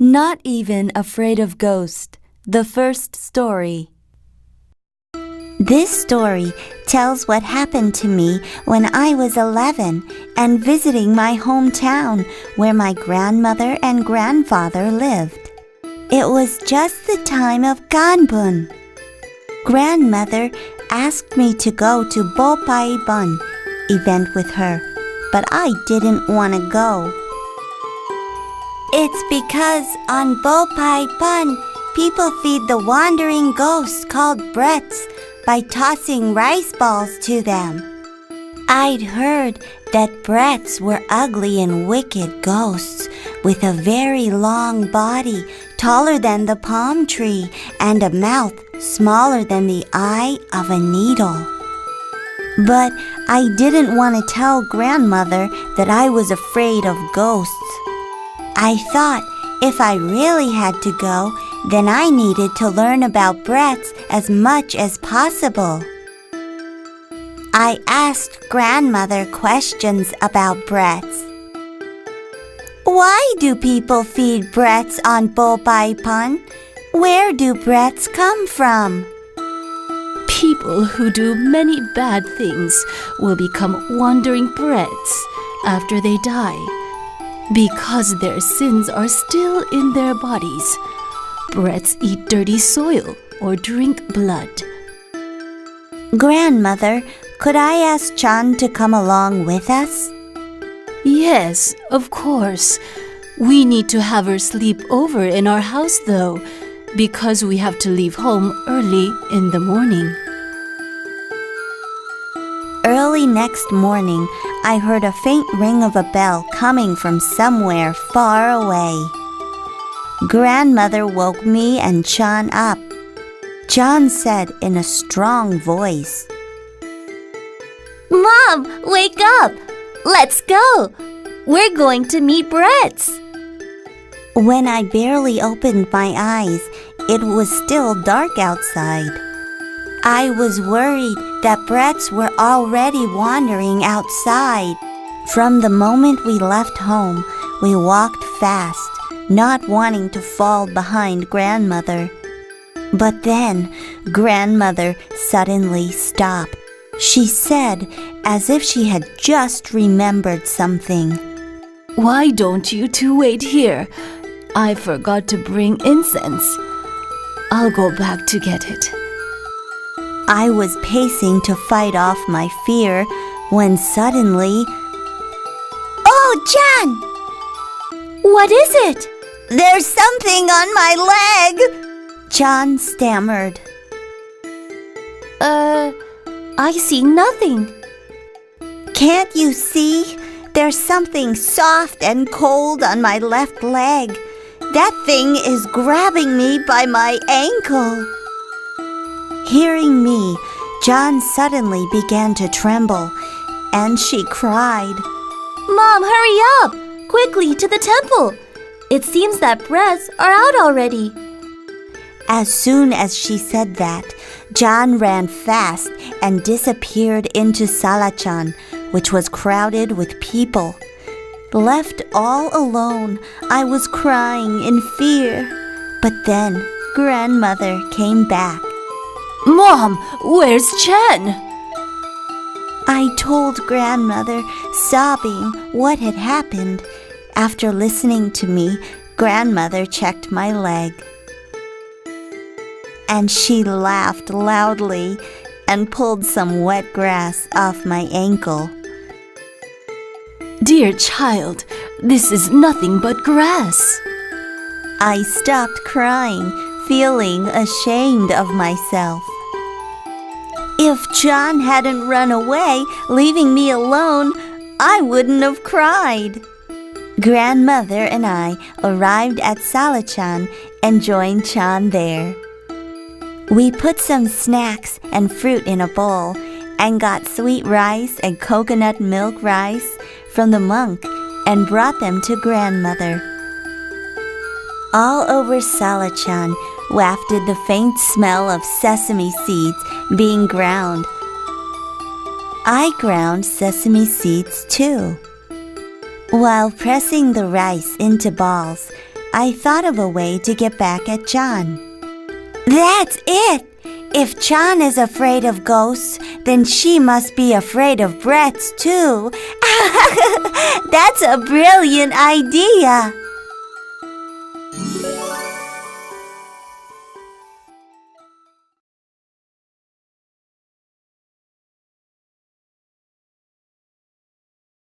Not Even Afraid of Ghosts, the first story. This story tells what happened to me when I was 11 and visiting my hometown where my grandmother and grandfather lived. It was just the time of Ganbun. Grandmother asked me to go to Bopaiban event with her, but I didn't want to go. It's because on Bopaiban, people feed the wandering ghosts called brets by tossing rice balls to them. I'd heard that brets were ugly and wicked ghosts with a very long body taller than the palm tree and a mouth smaller than the eye of a needle. But I didn't want to tell grandmother that I was afraid of ghosts. I thought if I really had to go, then I needed to learn about brets as much as possible. I asked grandmother questions about brets. Why do people feed brets on Bopaipan? Where do brets come from? People who do many bad things will become wandering brets after they die, because their sins are still in their bodies. Brets eat dirty soil or drink blood. Grandmother, could I ask Chan to come along with us? Yes, of course. We need to have her sleep over in our house, though, because we have to leave home early in the morning. Early next morning, I heard a faint ring of a bell coming from somewhere far away. Grandmother woke me and Chan up. Chan said in a strong voice, Mom, wake up! Let's go! We're going to meet brets! When I barely opened my eyes, it was still dark outside. I was worried that brets were already wandering outside. From the moment we left home, we walked fast, not wanting to fall behind grandmother. But then, grandmother suddenly stopped. She said, as if she had just remembered something, Why don't you two wait here? I forgot to bring incense. I'll go back to get it. I was pacing to fight off my fear when suddenly, Oh, Chan! What is it? There's something on my leg! Chan stammered. I see nothing. Can't you see? There's something soft and cold on my left leg. That thing is grabbing me by my ankle. Hearing me, John suddenly began to tremble, and she cried, Mom, hurry up! Quickly to the temple! It seems that brets are out already. As soon as she said that, John ran fast and disappeared into Salachan, which was crowded with people. Left all alone, I was crying in fear. But then grandmother came back. Mom, where's Chen? I told grandmother, sobbing, what had happened. After listening to me, grandmother checked my leg. And she laughed loudly and pulled some wet grass off my ankle. Dear child, this is nothing but grass. I stopped crying, feeling ashamed of myself. If John hadn't run away, leaving me alone, I wouldn't have cried. Grandmother and I arrived at Salachan and joined Chan there. We put some snacks and fruit in a bowl and got sweet rice and coconut milk rice from the monk and brought them to grandmother. All over Salachan wafted the faint smell of sesame seeds being ground. I ground sesame seeds too. While pressing the rice into balls, I thought of a way to get back at John. That's it! If John is afraid of ghosts, then she must be afraid of Brett's too. That's a brilliant idea!